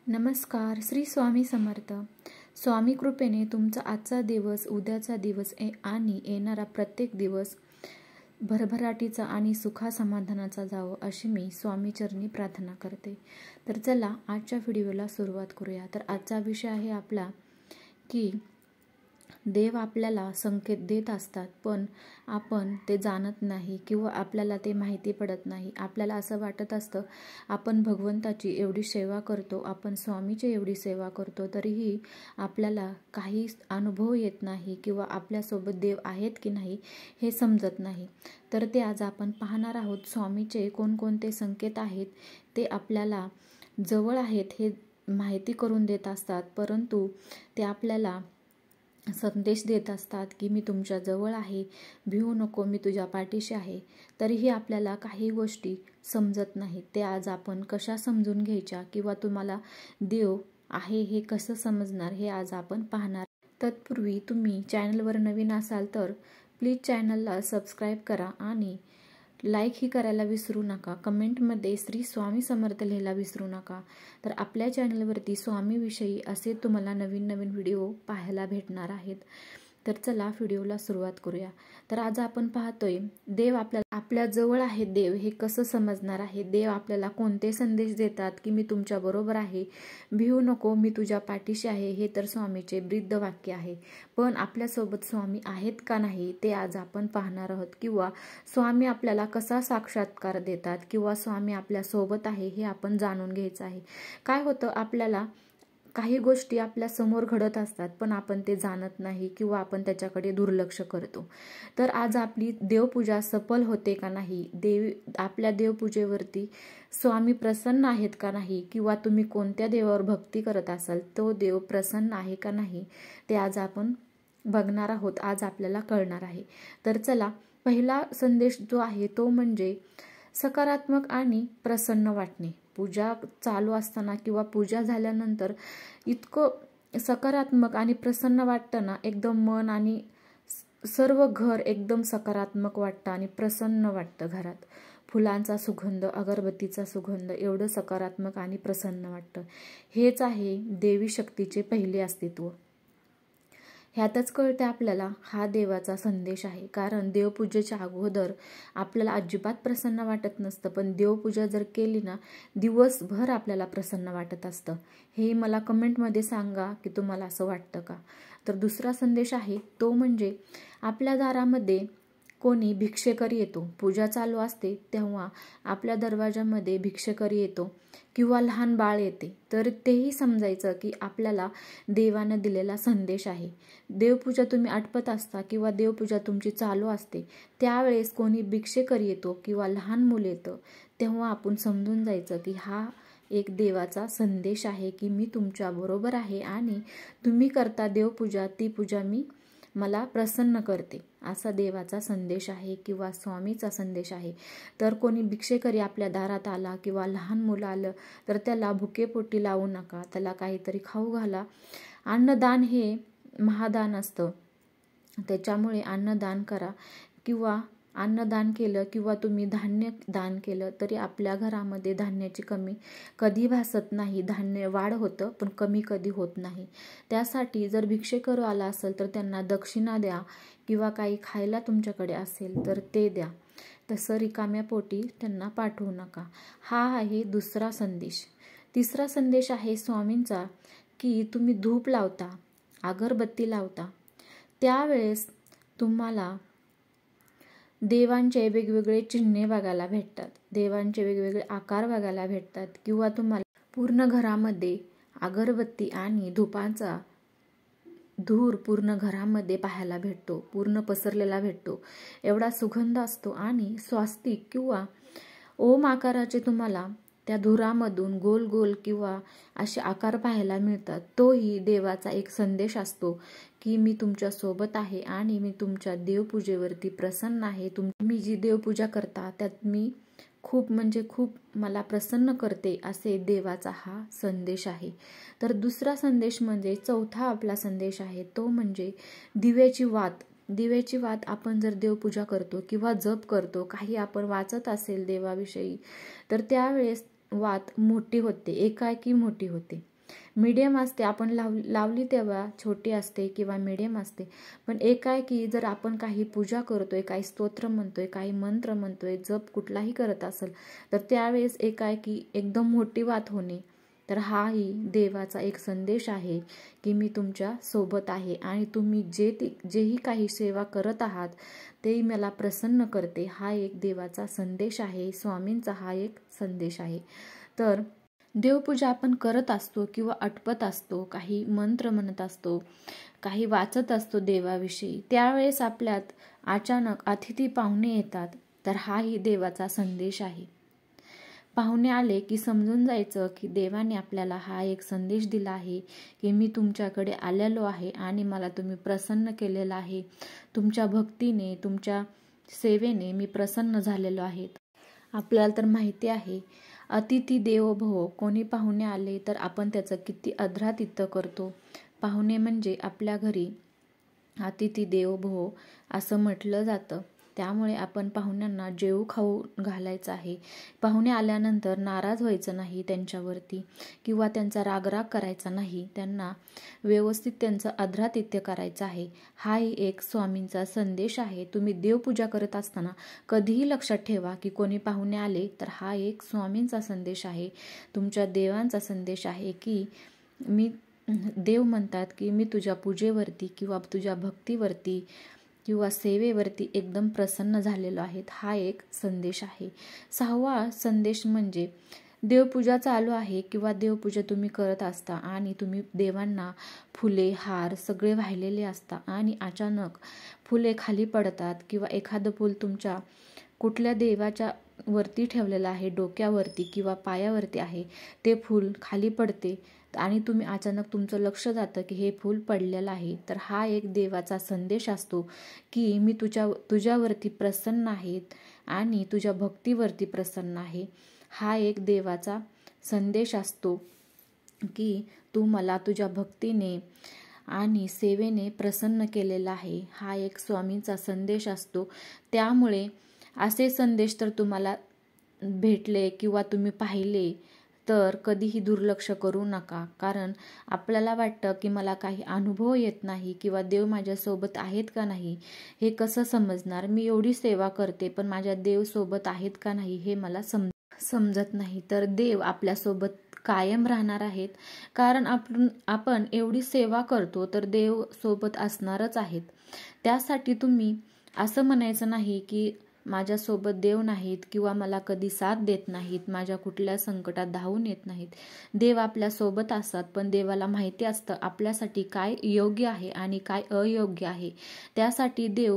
नमस्कार. श्री स्वामी समर्थ. स्वामी कृपेने तुमचा आजचा दिवस, उद्याचा दिवस आणि येणारा प्रत्येक दिवस भरभराटीचा आणि सुखा समाधानाचा जावो अशी मी स्वामी चरणी प्रार्थना करते. तर चला आजच्या व्हिडिओला सुरुवात करूया. तर आजचा विषय आहे आपला की देव आपल्याला संकेत देत असतात, पण आपण ते जाणत नाही किंवा आपल्याला ते माहिती पडत नाही. आपल्याला असं वाटत असतं आपण भगवंताची एवढी सेवा करतो, आपण स्वामीची एवढी सेवा करतो, तरीही आपल्याला काही अनुभव येत नाही किंवा आपल्यासोबत देव आहेत की नाही हे समजत नाही. तर ते आज आपण पाहणार आहोत. स्वामीचे कोणकोणते संकेत आहेत ते आपल्याला जवळ आहेत हे माहिती करून देत असतात, परंतु ते आपल्याला संदेश देत असतात की मी तुमच्या जवळ आहे, भिवू नको, मी तुझ्या पाठीशी आहे. तरीही आपल्याला काही गोष्टी समजत नाहीत. ते आज आपण कशा समजून घ्यायच्या किंवा तुम्हाला देव आहे हे कसं समजणार हे आज आपण पाहणार. तत्पूर्वी तुम्ही चॅनलवर नवीन असाल तर प्लीज चॅनलला सबस्क्राईब करा आणि लाईक ही करायला विसरू नका. कमेंटमध्ये श्री स्वामी समर्थ लिहायला विसरू नका. तर आपल्या चॅनलवरती स्वामीविषयी असे तुम्हाला नवीन नवीन व्हिडिओ पाहायला भेटणार आहेत. तर चला व्हिडिओला सुरुवात करूया. तर आज आपण पाहतोय देव आपल्या जवळ आहे. देव हे कसं समजणार आहे, देव आपल्याला कोणते संदेश देतात की मी तुमच्या बरोबर आहे, भिवू नको, मी तुझ्या पाठीशी आहे. हे तर स्वामीचे ब्रीद वाक्य आहे. पण आपल्यासोबत स्वामी आहेत का नाही ते आज आपण पाहणार आहोत. किंवा स्वामी आपल्याला कसा साक्षात्कार देतात किंवा स्वामी आपल्या सोबत आहे हे आपण जाणून घ्यायचं आहे. काय होतं, आपल्याला काही गोष्टी आपल्या समोर घडत असतात पण आपण ते जाणत नाही किंवा आपण त्याच्याकडे दुर्लक्ष करतो. तर आज आपली देवपूजा सफल होते का नाही, आपल्या देवपूजेवरती स्वामी प्रसन्न आहेत का नाही, किंवा तुम्ही कोणत्या देवावर भक्ती करत असाल तो देव प्रसन्न आहे का नाही ते आज आपण बघणार आहोत, आज आपल्याला कळणार आहे. तर चला, पहिला संदेश जो आहे तो म्हणजे सकारात्मक आणि प्रसन्न वाटणे. पूजा चालू असताना किंवा पूजा झाल्यानंतर इतकं सकारात्मक आणि प्रसन्न वाटतं ना, एकदम मन आणि सर्व घर एकदम सकारात्मक वाटतं आणि प्रसन्न वाटतं. घरात फुलांचा सुगंध, अगरबत्तीचा सुगंध, एवढं सकारात्मक आणि प्रसन्न वाटतं. हेच आहे देवी शक्तीचे पहिले अस्तित्व. ह्यातच कळते आपल्याला हा देवाचा संदेश आहे. कारण देवपूजेच्या अगोदर आपल्याला अजिबात प्रसन्न वाटत नसतं, पण देवपूजा जर केली ना दिवसभर आपल्याला प्रसन्न वाटत असतं. हे मला कमेंटमध्ये सांगा की तुम्हाला असं वाटतं का. तर दुसरा संदेश आहे तो म्हणजे आपल्या दारामध्ये कोणी भिक्षेकरी येतो. पूजा चालू असते तेव्हा आपल्या दरवाजामध्ये भिक्षेकरी येतो किंवा लहान बाळ येते, तर तेही समजायचं की आपल्याला देवानं दिलेला संदेश आहे. देवपूजा तुम्ही आटपत असता किंवा देवपूजा तुमची चालू असते त्यावेळेस कोणी भिक्षेकरी येतो किंवा लहान मुलं येतं, तेव्हा आपण समजून जायचं की हा एक देवाचा संदेश आहे की मी तुमच्या बरोबर आहे आणि तुम्ही करता देवपूजा, ती पूजा मला प्रसन्न करते, असा देवाचा संदेश आहे किंवा स्वामीचा संदेश आहे. तर कोणी भिक्षेकरी आपल्या दारात आला किंवा लहान मुलं आलं तर त्याला भुकेपोटी लावू नका, त्याला काहीतरी खाऊ घाला. अन्नदान हे महादान असतं, त्याच्यामुळे अन्नदान करा. किंवा अन्नदान केलं किंवा तुम्ही धान्य दान केलं तरी आपल्या घरामध्ये धान्याची कमी कधी भासत नाही. धान्य वाढ होतं पण कमी कधी होत नाही. त्यासाठी जर भिक्षेकरू आला असेल तर त्यांना दक्षिणा द्या किंवा काही खायला तुमच्याकडे असेल तर ते द्या. तसं रिकाम्या पोटी त्यांना पाठवू नका. हा आहे दुसरा संदेश. तिसरा संदेश आहे स्वामींचा की तुम्ही धूप लावता, अगरबत्ती लावता, त्यावेळेस तुम्हाला देवांचे वेगवेगळे चिन्हे बघायला भेटतात, देवांचे वेगवेगळे आकार बघायला भेटतात किंवा तुम्हाला पूर्ण घरामध्ये अगरबत्ती आणि धूपाचा धूर पूर्ण घरामध्ये पाहायला भेटतो, पूर्ण पसरलेला भेटतो. एवढा सुगंध असतो आणि स्वास्तिक किंवा ओम आकाराचे तुम्हाला त्या धुरामधून गोल गोल किंवा असे आकार पाहायला मिळतात. तोही देवाचा एक संदेश असतो की मी तुमच्या सोबत आहे आणि मी तुमच्या देवपूजेवरती प्रसन्न आहे. तुम्ही जी देवपूजा करता त्यात मी खूप म्हणजे खूप मला प्रसन्न करते, असे देवाचा हा संदेश आहे. तर दुसरा संदेश म्हणजे चौथा आपला संदेश आहे तो म्हणजे दिव्याची वात. दिव्याची वात आपण जर देवपूजा करतो किंवा जप करतो, काही आपण वाचत असेल देवाविषयी, तर त्यावेळेस वात मोठी होते, एकाएकी मोठी होते. मीडियम असते, आपण लावली तेव्हा छोटी असते किंवा मीडियम असते. पण एकाएकी जर आपण काही पूजा करतोय, काही स्तोत्र म्हणतोय, काही मंत्र म्हणतोय, जप कुठलाही करत असेल तर त्यावेळेस एकाएकी एकदम मोठी वात होणे, तर हाही देवाचा एक संदेश आहे की मी तुमच्या सोबत आहे आणि तुम्ही जेही काही सेवा करत आहात ते मला प्रसन्न करते. हा एक देवाचा संदेश आहे, स्वामींचा हा एक संदेश आहे. तर देवपूजा आपण करत असतो किंवा आटपत असतो, काही मंत्र म्हणत असतो, काही वाचत असतो देवाविषयी, त्यावेळेस आपल्यात अचानक अतिथी पाहुणे येतात, तर हाही देवाचा संदेश आहे. पाहुणे आले की समजून जायचं की देवाने आपल्याला हा एक संदेश दिला आहे की मी तुमच्याकडे आलेलो आहे आणि मला तुम्ही प्रसन्न केलेलं आहे. तुमच्या भक्तीने, तुमच्या सेवेने मी प्रसन्न झालेलो आहे. आपल्याला तर माहिती आहे, अतिथी देवो भव. कोणी पाहुणे आले तर आपण त्याचं किती आदरातिथ्य करतो. पाहुणे म्हणजे आपल्या घरी अतिथी देवो भव असं म्हटलं जातं. त्यामुळे आपण पाहुण्यांना जेवू खाऊ घालायचं आहे. पाहुणे आल्यानंतर नाराज व्हायचं नाही त्यांच्यावरती किंवा त्यांचा रागराग करायचा नाही. त्यांना व्यवस्थित त्यांचं आदरातिथ्य करायचं आहे. हाही एक स्वामींचा संदेश आहे. तुम्ही देवपूजा करत असताना कधीही लक्षात ठेवा की कोणी पाहुणे आले तर हा एक स्वामींचा संदेश आहे, तुमच्या देवांचा संदेश आहे की देव म्हणतात की मी तुझ्या पूजेवरती किंवा तुझ्या भक्तीवरती किंवा सेवेवरती एकदम प्रसन्न झालेलो आहे. हा एक संदेश आहे. 6वा संदेश म्हणजे देवपूजा चालू आहे किंवा देवपूजा तुम्ही करत असता आणि तुम्ही देवांना फुले, हार सगळे वाहिलेले असता आणि अचानक फुले खाली पडतात किंवा एखादं फूल तुमच्या कुठल्या देवाच्या वरती ठेवलेलं आहे, डोक्यावरती किंवा पायावरती आहे, ते फूल खाली पडते आणि तुम्ही अचानक तुमचं लक्ष जातं की हे फूल पडलेलं आहे, तर हा एक देवाचा संदेश असतो की मी तुझ्यावरती प्रसन्न आहे आणि तुझ्या भक्तीवरती प्रसन्न आहे. हा एक देवाचा संदेश असतो की तू मला तुझ्या भक्तीने आणि सेवेने प्रसन्न केलेला आहे. हा एक स्वामींचा संदेश असतो. त्यामुळे असे संदेश तर तुम्हाला भेटले किंवा तुम्ही पाहिले तर कधीही दुर्लक्ष करू नका. कारण आपल्याला वाटतं की मला काही अनुभव येत नाही किंवा देव माझ्यासोबत आहेत का नाही हे कसं समजणार, मी एवढी सेवा करते पण माझ्या देव सोबत आहेत का नाही हे मला समजत नाही. तर देव आपल्यासोबत कायम राहणार आहेत. कारण आपण एवढी सेवा करतो तर देव सोबत असणारच आहेत. त्यासाठी तुम्ही असं म्हणायचं नाही की माझ्यासोबत देव नाहीत किंवा मला कधी साथ देत नाहीत, माझ्या कुठल्या संकटात धावून येत नाहीत. देव आपल्यासोबत असतात, पण देवाला माहिती असतं आपल्यासाठी काय योग्य आहे आणि काय अयोग्य आहे. त्यासाठी देव